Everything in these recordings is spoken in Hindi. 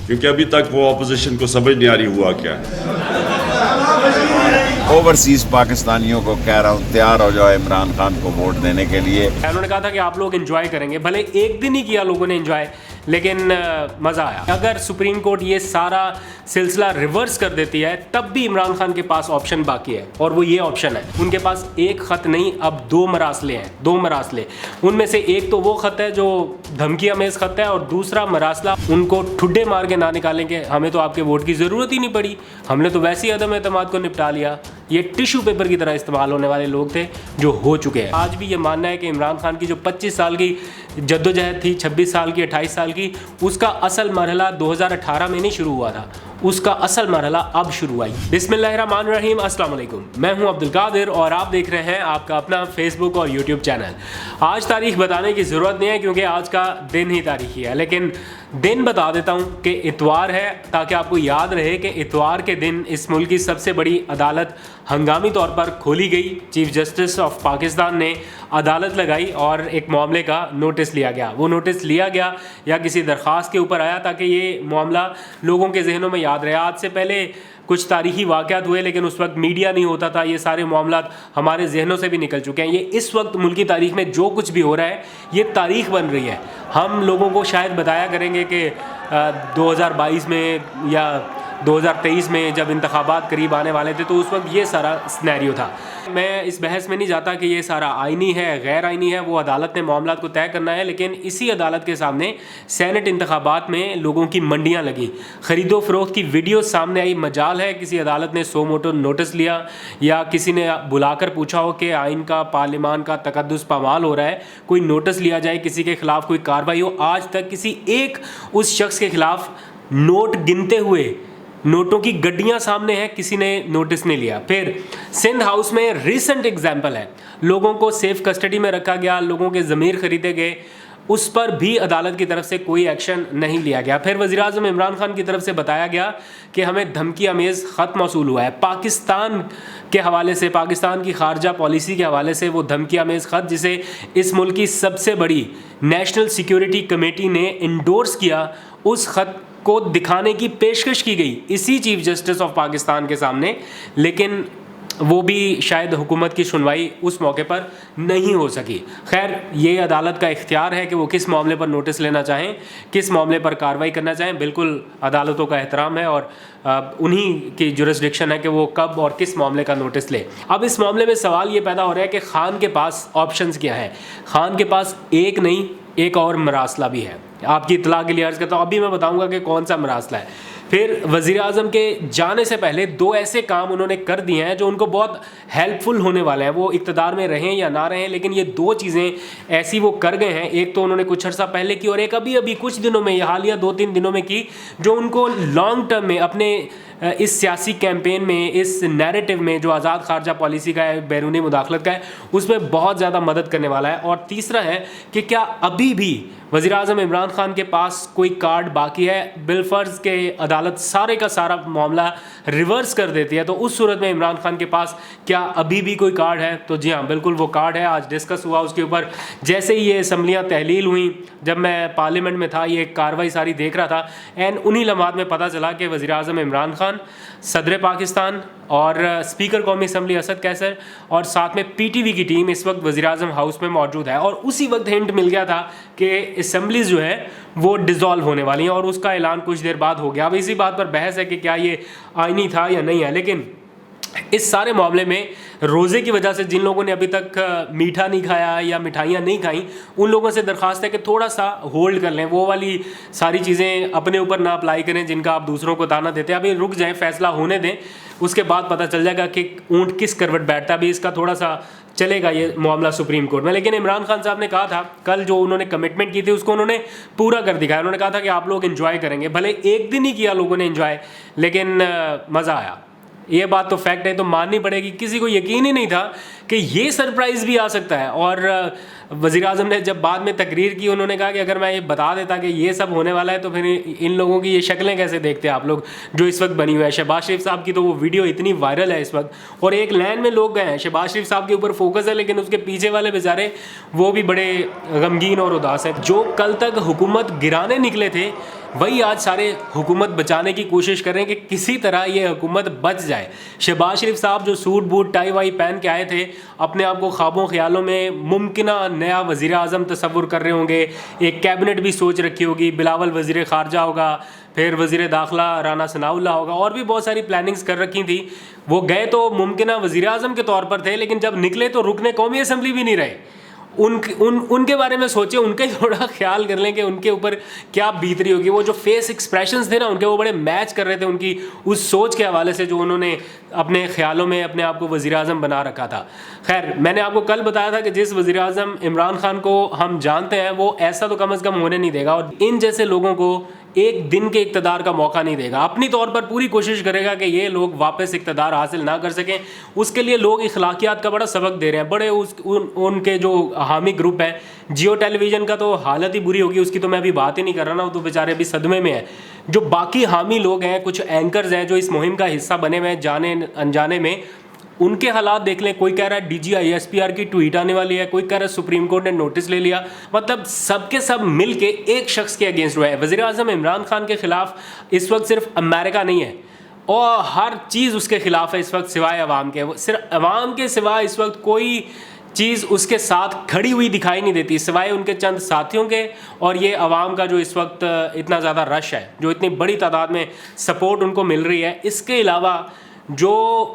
क्योंकि अभी तक वो अपोजिशन को समझ नहीं आ रही हुआ क्या है। ओवरसीज पाकिस्तानियों को कह रहा हूँ, तैयार हो जाओ इमरान खान को वोट देने के लिए। उन्होंने कहा था कि आप लोग एंजॉय करेंगे, भले एक दिन ही किया लोगों ने एंजॉय, लेकिन मज़ा आया। अगर सुप्रीम कोर्ट ये सारा सिलसिला रिवर्स कर देती है तब भी इमरान खान के पास ऑप्शन बाकी है, और वो ये ऑप्शन है। उनके पास एक ख़त नहीं, अब 2 मरासले हैं, 2 मरासले। उनमें से एक तो वो ख़त है जो धमकी अमेज़ ख़त है, और दूसरा मरासला उनको ठुड्डे मार के ना निकालेंगे, हमें तो आपके वोट की ज़रूरत ही नहीं पड़ी, हमने तो वैसे ही अदम एतमाद को निपटा लिया। ये टिश्यू पेपर की तरह इस्तेमाल होने वाले लोग थे जो हो चुके हैं। आज भी ये मानना है कि इमरान खान की जो 25 साल की जद्दोजहद थी, 26 साल की, 28 साल की, उसका असल मरहला 2018 में नहीं शुरू हुआ था, उसका असल मरहला अब शुरू हुआ। बिस्मिल्लाहिर्रहमानिर्रहीम, अस्सलाम वालेकुम। मैं हूं अब्दुल कादिर और आप देख रहे हैं आपका अपना फेसबुक और यूट्यूब चैनल। आज तारीख बताने की ज़रूरत नहीं है क्योंकि आज का दिन ही तारीखी है, लेकिन दिन बता देता हूं कि इतवार है, ताकि आपको याद रहे कि इतवार के दिन इस मुल्क की सबसे बड़ी अदालत हंगामी तौर पर खोली गई। चीफ जस्टिस ऑफ पाकिस्तान ने अदालत लगाई और एक मामले का नोटिस लिया गया। वो नोटिस लिया गया या किसी दरख्वास्त के ऊपर आया ताकि ये मामला लोगों के जहनों में याद रहे। आज से पहले कुछ तारीखी वाक़यात हुए, लेकिन उस वक्त मीडिया नहीं होता था, ये सारे मामलात हमारे जहनों से भी निकल चुके हैं। ये इस वक्त मुल्की तारीख़ में जो कुछ भी हो रहा है, ये तारीख़ बन रही है। हम लोगों को शायद बताया करेंगे कि 2022 में या 2023 में जब इंतखाबात करीब आने वाले थे तो उस वक्त ये सारा सिनेरियो था। मैं इस बहस में नहीं जाता कि ये सारा आइनी है गैर आइनी है, वो अदालत ने मामलात को तय करना है। लेकिन इसी अदालत के सामने सेनेट इंतखाबात में लोगों की मंडियां लगी, ख़रीदो फरोख्त की वीडियो सामने आई। मजाल है किसी अदालत ने सो मोटो नोटिस लिया या किसी ने बुलाकर पूछा हो कि आइन का, पार्लियामान का तकद्दुस पामाल हो रहा है, कोई नोटिस लिया जाए, किसी के खिलाफ कोई कार्रवाई हो। आज तक किसी एक उस शख्स के खिलाफ नोट गिनते हुए नोटों की गड्डियां सामने हैं, किसी ने नोटिस नहीं लिया। फिर सिंध हाउस में रिसेंट एग्जाम्पल है, लोगों को सेफ कस्टडी में रखा गया, लोगों के ज़मीर खरीदे गए, उस पर भी अदालत की तरफ से कोई एक्शन नहीं लिया गया। फिर वज़ीर-ए-आज़म इमरान खान की तरफ से बताया गया कि हमें धमकी अमेज़ ख़त मौसूल हुआ है। पाकिस्तान के हवाले से, पाकिस्तान की खारजा पॉलिसी के हवाले से वो धमकी अमेज़ ख़त, जिसे इस मुल्क की सबसे बड़ी नेशनल सिक्योरिटी कमेटी ने इंडोर्स किया, उस ख़त को दिखाने की पेशकश की गई इसी चीफ जस्टिस ऑफ पाकिस्तान के सामने, लेकिन वो भी शायद हुकूमत की सुनवाई उस मौके पर नहीं हो सकी। खैर, ये अदालत का इख्तियार है कि वो किस मामले पर नोटिस लेना चाहें, किस मामले पर कार्रवाई करना चाहें। बिल्कुल अदालतों का एहतराम है और उन्हीं की जुरिस्डिक्शन है कि वो कब और किस मामले का नोटिस ले। अब इस मामले में सवाल ये पैदा हो रहा है कि खान के पास ऑप्शंस क्या है। खान के पास एक नहीं, एक और मरासला भी है। आपकी इतला के लिए अर्ज़ करता हूँ, अभी मैं बताऊँगा कि कौन सा मरासला है। फिर वज़ीर आज़म के जाने से पहले 2 ऐसे काम उन्होंने कर दिए हैं जो उनको बहुत हेल्पफुल होने वाले हैं, वो इक़्तिदार में रहें या ना रहें, लेकिन ये 2 चीज़ें ऐसी वो कर गए हैं। एक तो उन्होंने कुछ अर्सा पहले की और एक अभी अभी कुछ दिनों में, हालिया 2-3 दिनों में की, जो उनको लॉन्ग टर्म में अपने इस सियासी कैंपेन में, इस नैरेटिव में जो आज़ाद खारजा पॉलिसी का है, बैरूनी मुदाखलत का है, उसमें बहुत ज़्यादा मदद करने वाला है। और तीसरा है कि क्या अभी भी वज़ीर-ए-आज़म इमरान खान के पास कोई कार्ड बाकी है। बिलफर्ज के अदालत सारे का सारा मामला रिवर्स कर देती है, तो उस सूरत में इमरान खान के पास क्या अभी भी कोई कार्ड है? तो जी हाँ, बिल्कुल वो कार्ड है। आज डिस्कस हुआ उसके ऊपर। जैसे ही ये असम्बलियाँ तहलील हुई, जब मैं पार्लियामेंट में था, ये कार्रवाई सारी देख रहा था, एंड उन्हीं लम्हात में पता चला कि वज़ीर-ए-आज़म इमरान खान, सदर पाकिस्तान और स्पीकर कौमी असम्बली असद कैसर और साथ में PTV की टीम इस वक्त वज़ीर-ए-आज़म हाउस में मौजूद है। और उसी वक्त हिंट मिल गया था कि असम्बलीज जो है वो डिज़ोल्व होने वाली हैं, और उसका ऐलान कुछ देर बाद हो गया। अब इसी बात पर बहस है कि क्या ये आईनी था या नहीं है। लेकिन इस सारे मामले में रोज़े की वजह से जिन लोगों ने अभी तक मीठा नहीं खाया या मिठाइयाँ नहीं खाई, उन लोगों से दरख्वास्त है कि थोड़ा सा होल्ड कर लें, वो वाली सारी चीज़ें अपने ऊपर ना अप्लाई करें जिनका आप दूसरों को ताना देते हैं। अभी रुक जाएं, फ़ैसला होने दें, उसके बाद पता चल जाएगा कि ऊँट किस करवट बैठता है। अभी इसका थोड़ा सा चलेगा ये मामला सुप्रीम कोर्ट में। लेकिन इमरान खान साहब ने कहा था, कल जो उन्होंने कमिटमेंट की थी उसको उन्होंने पूरा कर दिखाया। उन्होंने कहा था कि आप लोग एंजॉय करेंगे, भले एक दिन ही किया लोगों ने एंजॉय, लेकिन मज़ा आया। ये बात तो फैक्ट है, तो माननी पड़ेगी। किसी को यकीन ही नहीं था कि ये सरप्राइज़ भी आ सकता है। और वज़ीर-ए-आज़म ने जब बाद में तकरीर की, उन्होंने कहा कि अगर मैं ये बता देता कि ये सब होने वाला है तो फिर इन लोगों की ये शक्लें कैसे देखते हैं आप लोग जो इस वक्त बनी हुई है। शहबाज शरीफ साहब की तो वो वीडियो इतनी वायरल है इस वक्त, और एक लाइन में लोग गए हैं। शहबाज शरीफ साहब के ऊपर फोकस है, लेकिन उसके पीछे वाले बेचारे वो भी बड़े गमगीन और उदास हैं। जो कल तक हुकूमत गिराने निकले थे, वही आज सारे हुकूमत बचाने की कोशिश कर रहे हैं कि किसी तरह ये हुकूमत बच जाए। शहबाज शरीफ साहब जो सूट बूट टाई वाई पहन के आए थे, अपने आप को ख्वाबों ख्यालों में मुमकिना नया वज़ीर आज़म तसव्वुर कर रहे होंगे, एक कैबिनेट भी सोच रखी होगी, बिलावल वज़ीर ख़ारजा होगा, फिर वज़ीर दाखिला राना सनाउल्लाह होगा, और भी बहुत सारी प्लानिंग्स कर रखी थी। वो गए तो मुमकिना वज़ीर आज़म के तौर पर थे, लेकिन जब निकले तो रुकने कौमी असम्बली भी नहीं रहे। उनके बारे में सोचे, उनका ही थोड़ा ख्याल कर लें कि उनके ऊपर क्या बीत रही होगी। वो जो फेस एक्सप्रेशंस थे ना उनके, वो बड़े मैच कर रहे थे उनकी उस सोच के हवाले से जो उन्होंने अपने ख्यालों में अपने आप को वज़ीर आज़म बना रखा था। खैर, मैंने आपको कल बताया था कि जिस वज़ीर आज़म इमरान खान को हम जानते हैं वो ऐसा तो कम अज़ कम होने नहीं देगा, और इन जैसे लोगों को एक दिन के इक़्तिदार का मौका नहीं देगा। अपनी तौर पर पूरी कोशिश करेगा कि ये लोग वापस इक़्तिदार हासिल ना कर सकें। उसके लिए लोग इखलाकियात का बड़ा सबक दे रहे हैं। बड़े उनके जो हामी ग्रुप है, जियो टेलीविज़न का तो हालत ही बुरी होगी, उसकी तो मैं अभी बात ही नहीं कर रहा ना, वो तो बेचारे अभी सदमे में है। जो बाकी हामी लोग हैं, कुछ एंकर्स हैं जो इस मुहिम का हिस्सा बने हुए हैं जाने अनजाने में, उनके हालात देख लें। कोई कह रहा है DGI/SPR की ट्वीट आने वाली है, कोई कह रहा है सुप्रीम कोर्ट ने नोटिस ले लिया। मतलब सबके सब मिल के एक शख्स के अगेंस्ट हुआ है। वज़ीर आज़म इमरान खान के ख़िलाफ़ इस वक्त सिर्फ अमेरिका नहीं है, और हर चीज़ उसके ख़िलाफ़ है इस वक्त सिवाय अवाम के। सिर्फ अवाम के सिवाय इस वक्त कोई चीज़ उसके साथ खड़ी हुई दिखाई नहीं देती सिवाय उनके चंद साथियों के, और ये अवाम का जो इस वक्त इतना ज़्यादा रश है, जो इतनी बड़ी तादाद में सपोर्ट उनको मिल रही है। इसके अलावा जो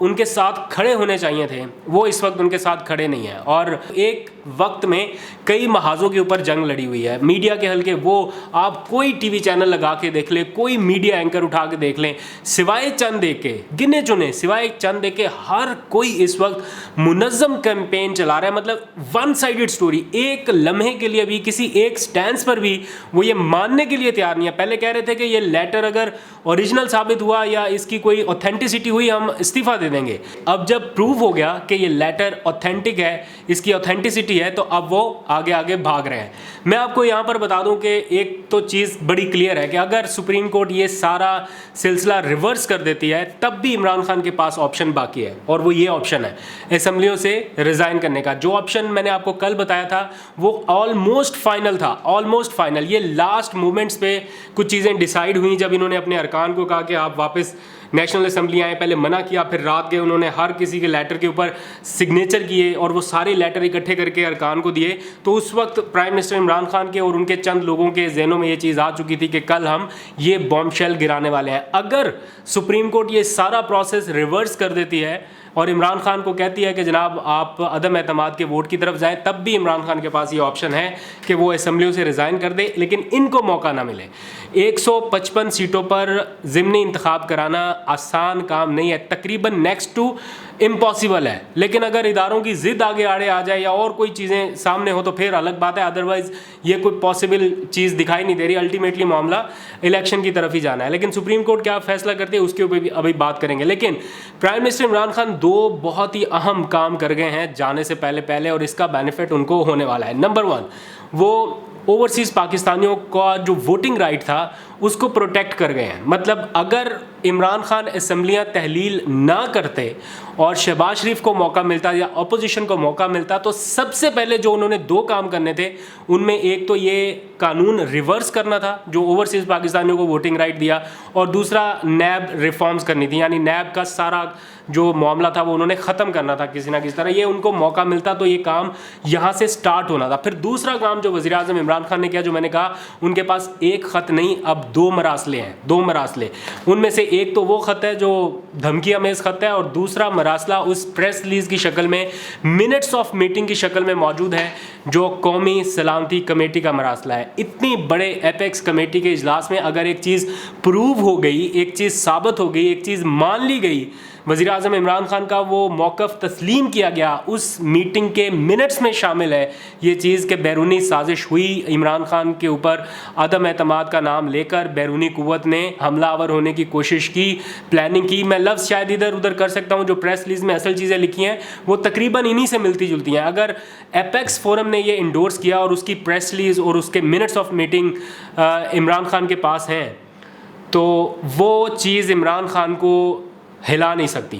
उनके साथ खड़े होने चाहिए थे वो इस वक्त उनके साथ खड़े नहीं हैं, और एक वक्त में कई महाजों के ऊपर जंग लड़ी हुई है। मीडिया के हल्के, वो आप कोई टीवी चैनल लगा के देख लें, कोई मीडिया एंकर उठा के देख लें, सिवाय चंद देख के, गिने चुने सिवाय चंद देख के, हर कोई इस वक्त मुनज़्ज़म कैंपेन चला रहा है। मतलब वन साइडेड स्टोरी। एक लम्हे के लिए भी, किसी एक स्टैंड पर भी वो ये मानने के लिए तैयार नहीं है। पहले कह रहे थे कि ये लेटर अगर ओरिजिनल साबित हुआ या इसकी कोई ऑथेंटिसिटी हुई, हम इस्तीफ़ा दे देंगे। अब जब प्रूव हो गया कि ये लेटर ऑथेंटिक है, इसकी ऑथेंटिसिटी है, तो अब वो आगे आगे भाग रहे हैं। मैं आपको यहाँ पर बता दूं कि एक तो चीज़ बड़ी क्लियर है कि अगर सुप्रीम कोर्ट ये सारा सिलसिला रिवर्स कर देती है, तब भी इमरान खान के पास ऑप्शन बाकी है, और वो ये ऑप्शन है असम्बलियों से रिज़ाइन करने का। जो ऑप्शन मैंने आपको कल बताया था वो ऑलमोस्ट फाइनल था, ऑलमोस्ट फाइनल। ये लास्ट मोमेंट्स पे कुछ चीज़ें डिसाइड हुई जब इन्होंने अपने अरकान को कहा कि आप वापस नेशनल असम्बली आए। पहले मना किया, फिर रात गए, उन्होंने हर किसी के लेटर के ऊपर सिग्नेचर किए और वो सारे लेटर इकट्ठे करके अरकान को दिए। तो उस वक्त प्राइम मिनिस्टर इमरान खान के और उनके चंद लोगों के जहनों में ये चीज़ आ चुकी थी कि कल हम ये बॉम्बशेल गिराने वाले हैं। अगर सुप्रीम कोर्ट ये सारा प्रोसेस रिवर्स कर देती है और इमरान खान को कहती है कि जनाब आप अदम एतमाद के वोट की तरफ जाएं, तब भी इमरान खान के पास ये ऑप्शन है कि वो असम्बलियों से रिज़ाइन कर दे, लेकिन इनको मौका ना मिले। 155 सीटों पर ज़िमनी इंतखाब कराना आसान काम नहीं है, तकरीबन नेक्स्ट टू इम्पॉसिबल है। लेकिन अगर इदारों की ज़िद आगे आड़े आ जाए या और कोई चीज़ें सामने हो तो फिर अलग बात है, अदरवाइज़ ये कोई पॉसिबल चीज़ दिखाई नहीं दे रही। अल्टीमेटली मामला इलेक्शन की तरफ ही जाना है। लेकिन सुप्रीम कोर्ट क्या फैसला करती है उसके ऊपर भी अभी बात करेंगे। लेकिन प्राइम मिनिस्टर इमरान खान दो बहुत ही अहम काम कर गए हैं जाने से पहले और इसका बेनिफिट उनको होने वाला है। नंबर 1, वो ओवरसीज़ पाकिस्तानियों का जो वोटिंग राइट था उसको प्रोटेक्ट कर गए हैं। मतलब अगर इमरान खान असम्बलियाँ तहलील ना करते और शहबाज शरीफ को मौका मिलता या अपोजिशन को मौका मिलता, तो सबसे पहले जो उन्होंने 2 काम करने थे उनमें एक तो ये कानून रिवर्स करना था जो ओवरसीज़ पाकिस्तानियों को वोटिंग राइट दिया, और दूसरा नैब रिफॉर्म्स करनी थी, यानी नैब का सारा जो मामला था वो उन्होंने ख़त्म करना था किसी ना किसी तरह। ये उनको मौका मिलता तो ये काम यहाँ से स्टार्ट होना था। फिर दूसरा काम जो वज़ीर आज़म इमरान खान ने किया, जो मैंने कहा उनके पास एक ख़त नहीं अब 2 मरासले हैं, 2 मरासले। उनमें से एक तो वो ख़त है जो धमकी अमेज़ ख़त है, और दूसरा मरासला उस प्रेस रिलीज़ की शक्ल में, मिनट्स ऑफ मीटिंग की शक्ल में मौजूद है जो कौमी सलामती कमेटी का मरासला है। इतनी बड़े एपेक्स कमेटी के इजलास में अगर एक चीज़ प्रूव हो गई, एक चीज़ साबित हो गई, एक चीज़ मान ली गई, वज़ीर आज़म इमरान खान का वो मौक़िफ़ तस्लीम किया गया, उस मीटिंग के मिनट्स में शामिल है ये चीज़ कि बैरूनी साजिश हुई इमरान खान के ऊपर, अदम एतमाद का नाम लेकर बैरूनी क़ुव्वत ने हमलावर होने की कोशिश की, प्लानिंग की। मैं लफ्ज़ शायद इधर उधर कर सकता हूँ, जो प्रेस रिलीज़ में असल चीज़ें लिखी हैं वो तकरीबन इन्हीं से मिलती जुलती हैं। अगर एपेक्स फोरम ने ये इंडोर्स किया और उसकी प्रेस रिलीज़ और उसके minutes of meeting Imran Khan के पास हैं, तो वो चीज़ इमरान खान को हिला नहीं सकती,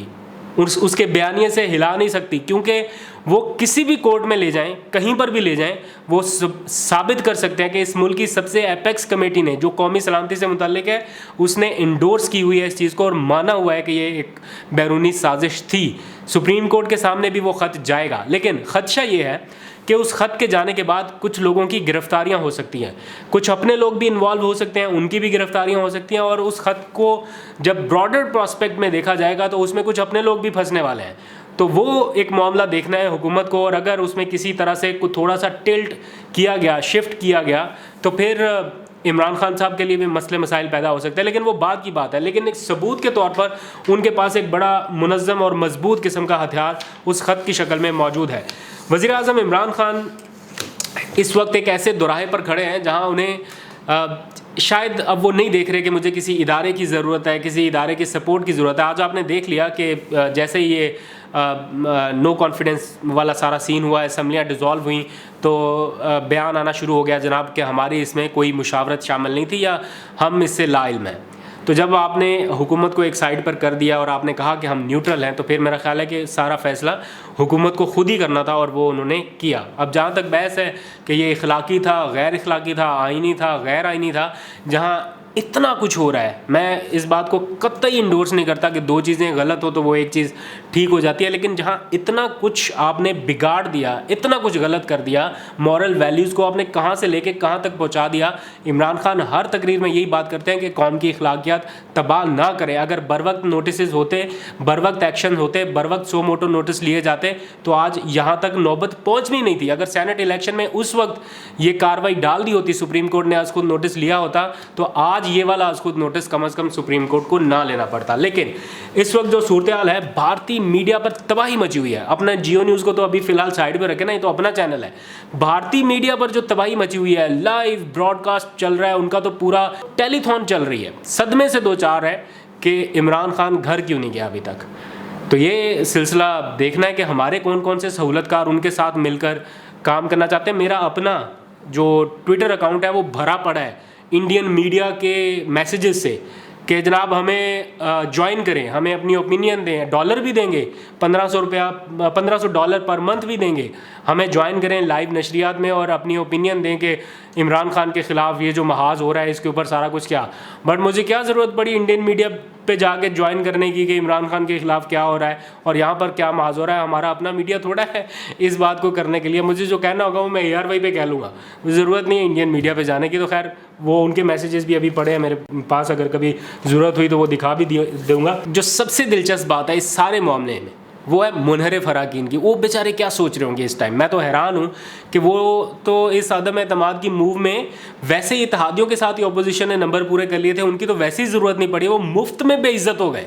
उसके बयानिए से हिला नहीं सकती, क्योंकि वो किसी भी कोर्ट में ले जाएं, कहीं पर भी ले जाएं, वो साबित कर सकते हैं कि इस मुल्क की सबसे एपेक्स कमेटी ने जो कौमी सलामती से मुतल्लिक है उसने इंडोर्स की हुई है इस चीज़ को और माना हुआ है कि ये एक बैरूनी साजिश थी। सुप्रीम कोर्ट के सामने भी वो ख़त जाएगा, लेकिन ख़दशा ये है कि उस ख़त के जाने के बाद कुछ लोगों की गिरफ्तारियां हो सकती हैं, कुछ अपने लोग भी इन्वॉल्व हो सकते हैं, उनकी भी गिरफ्तारियां हो सकती हैं। और उस ख़त को जब ब्रॉडर प्रोस्पेक्ट में देखा जाएगा तो उसमें कुछ अपने लोग भी फंसने वाले हैं। तो वो एक मामला देखना है हुकूमत को, और अगर उसमें किसी तरह से कुछ थोड़ा सा टिल्ट किया गया, शिफ्ट किया गया, तो फिर इमरान खान साहब के लिए भी मसले मसाइल पैदा हो सकते हैं। लेकिन वो बात की बात है, लेकिन एक सबूत के तौर पर उनके पास एक बड़ा मुनज़्ज़म और मजबूत किस्म का हथियार उस ख़त की शक्ल में मौजूद है। वज़ीर आज़म इमरान खान इस वक्त एक ऐसे दोराहे पर खड़े हैं जहां उन्हें शायद अब वो नहीं देख रहे कि मुझे किसी इदारे की ज़रूरत है, किसी इदारे की सपोर्ट की ज़रूरत है। आज आपने देख लिया कि जैसे ही ये नो कॉन्फिडेंस वाला सारा सीन हुआ, असम्बलियाँ डिज़ोल्व हुई, तो बयान आना शुरू हो गया जनाब कि हमारी इसमें कोई मुशावरत शामिल नहीं थी या हम इससे लाइल्म हैं। तो जब आपने हुकूमत को एक साइड पर कर दिया और आपने कहा कि हम न्यूट्रल हैं, तो फिर मेरा ख्याल है कि सारा फ़ैसला हुकूमत को खुद ही करना था और वो उन्होंने किया। अब जहाँ तक बहस है कि ये इखलाकी था, गैर इखलाकी था, आइनी था, गैर आइनी था, जहाँ इतना कुछ हो रहा है, मैं इस बात को कतई इंडोर्स नहीं करता कि दो चीज़ें गलत हो तो वो एक चीज़ ठीक हो जाती है, लेकिन जहाँ इतना कुछ आपने बिगाड़ दिया, इतना कुछ गलत कर दिया, मॉरल वैल्यूज़ को आपने कहाँ से लेके कहाँ तक पहुँचा दिया। इमरान खान हर तकरीर में यही बात करते हैं कि कौम की अखलाकियात तबाह ना करें। अगर बर वक्त नोटिस होते, बर वक्त एक्शन होते, बर वक्त सो मोटो नोटिस लिए जाते तो आज यहाँ तक नौबत पहुँचनी नहीं थी। अगर सेनेट इलेक्शन में उस वक्त ये कार्रवाई डाल दी होती, सुप्रीम कोर्ट ने आज खुद नोटिस लिया होता, तो आज ये वाला आज खुद नोटिस कम से कम सुप्रीम कोर्ट को ना लेना पड़ता। लेकिन इस वक्त जो सूरत हाल है, भारतीय मीडिया पर तबाही मची हुई है। अपना जियो न्यूज़ को तो अभी फिलहाल साइड पे रखे ना, ये तो अपना चैनल है। भारतीय मीडिया पर जो तबाही मची हुई है, लाइव ब्रॉडकास्ट चल रहा है, उनका तो पूरा टेलीथॉन चल रही है। सदमे से दो चार है कि इमरान खान घर क्यों नहीं गया अभी तक। तो ये सिलसिला देखना है कि हमारे कौन कौन से सहूलतकार उनके साथ मिलकर काम करना चाहते हैं। मेरा अपना जो ट्विटर अकाउंट है वो भरा पड़ा है इंडियन मीडिया के मैसेजेस से कि जनाब हमें ज्वाइन करें, हमें अपनी ओपिनियन दें, डॉलर भी देंगे, $1500 पर मंथ भी देंगे, हमें ज्वाइन करें लाइव नशरियात में और अपनी ओपिनियन दें कि इमरान खान के ख़िलाफ़ ये जो महाज हो रहा है इसके ऊपर सारा कुछ क्या। बट मुझे क्या ज़रूरत पड़ी इंडियन मीडिया पे जाके ज्वाइन करने की कि इमरान खान के ख़िलाफ़ क्या हो रहा है और यहाँ पर क्या महाज हो रहा है। हमारा अपना मीडिया थोड़ा है इस बात को करने के लिए। मुझे जो कहना होगा वो मैं ARY पे कह लूँगा, ज़रूरत नहीं है इंडियन मीडिया पे जाने की। तो खैर वो उनके मैसेजेस भी अभी पड़े हैं मेरे पास, अगर कभी ज़रूरत हुई तो वो दिखा भी दूँगा। जो सबसे दिलचस्प बात है इस सारे मामले में वो है मुनहरिफ अराकीन की। वो बेचारे क्या सोच रहे होंगे इस टाइम। मैं तो हैरान हूँ कि वो तो इस अदम एतमाद की मूव में वैसे ही इत्तेहादियों के साथ ही अपोजिशन ने नंबर पूरे कर लिए थे, उनकी तो वैसे ही ज़रूरत नहीं पड़ी। वो मुफ्त में बेइज्जत हो गए,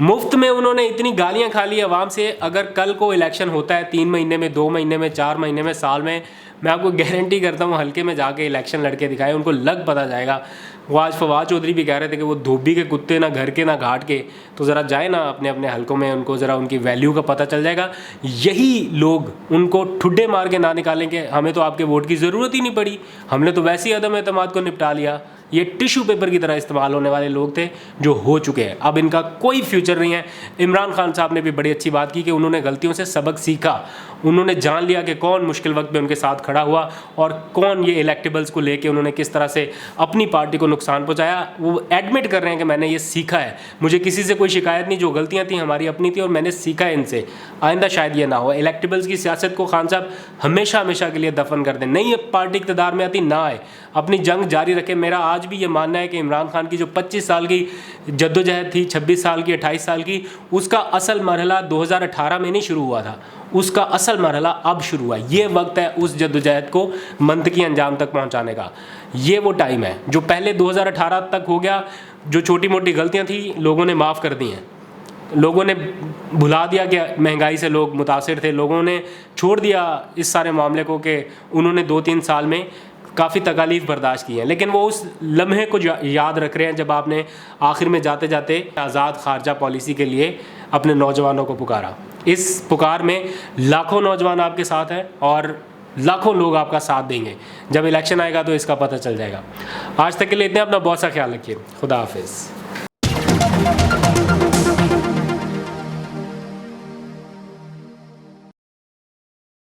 मुफ्त में उन्होंने इतनी गालियाँ खा ली आवाम से। अगर कल को इलेक्शन होता है 3 महीने में, 2 महीने में, 4 महीने में, साल में, मैं आपको गारंटी करता हूँ हल्के में जाके इलेक्शन लड़के दिखाए, उनको लग पता जाएगा। वो आज फवाद चौधरी भी कह रहे थे कि वो धोबी के कुत्ते ना घर के ना घाट के, तो ज़रा जाए ना अपने अपने हलकों में, उनको ज़रा उनकी वैल्यू का पता चल जाएगा। यही लोग उनको ठुड्डे मार के ना निकालेंगे, हमें तो आपके वोट की ज़रूरत ही नहीं पड़ी, हमने तो वैसे ही अदम एतमाद को निपटा लिया। ये टिश्यू पेपर की तरह इस्तेमाल होने वाले लोग थे जो हो चुके हैं, अब इनका कोई फ्यूचर नहीं है। इमरान खान साहब ने भी बड़ी अच्छी बात की कि उन्होंने गलतियों से सबक सीखा, उन्होंने जान लिया कि कौन मुश्किल वक्त में उनके साथ खड़ा हुआ और कौन ये इलेक्टेबल्स को लेके उन्होंने किस तरह से अपनी पार्टी को नुकसान पहुंचाया। वो एडमिट कर रहे हैं कि मैंने ये सीखा है, मुझे किसी से कोई शिकायत नहीं, जो गलतियां थी हमारी अपनी थी और मैंने सीखा है इनसे, आइंदा शायद ये ना हो। इलेक्टेबल्स की सियासत को खान साहब हमेशा हमेशा के लिए दफन कर दें। नहीं पार्टी इक़्तिदार में आती ना आए, अपनी जंग जारी रखें। मेरा आज भी ये मानना है कि इमरान खान की जो 25 साल की जद्दोजहद थी, 26 साल की, 28 साल की, उसका असल मरहला 2018 में नहीं शुरू हुआ था, उसका असल मरहला अब शुरू हुआ। ये वक्त है उस जद्दोजहद को मंतकी अंजाम तक पहुंचाने का। ये वो टाइम है जो पहले 2018 तक हो गया, जो छोटी मोटी गलतियां थी लोगों ने माफ़ कर दी हैं, लोगों ने भुला दिया कि महंगाई से लोग मुतासिर थे, लोगों ने छोड़ दिया इस सारे मामले को कि उन्होंने 2-3 साल में काफ़ी तकालीफ बर्दाश्त की हैं। लेकिन वो उस लम्हे को याद रख रहे हैं जब आपने आखिर में जाते जाते आज़ाद खारजा पॉलिसी के लिए अपने नौजवानों को पुकारा। इस पुकार में लाखों नौजवान आपके साथ हैं और लाखों लोग आपका साथ देंगे। जब इलेक्शन आएगा तो इसका पता चल जाएगा। आज तक के लिए इतने, अपना बहुत सा ख्याल रखिए। खुदा हाफिज़।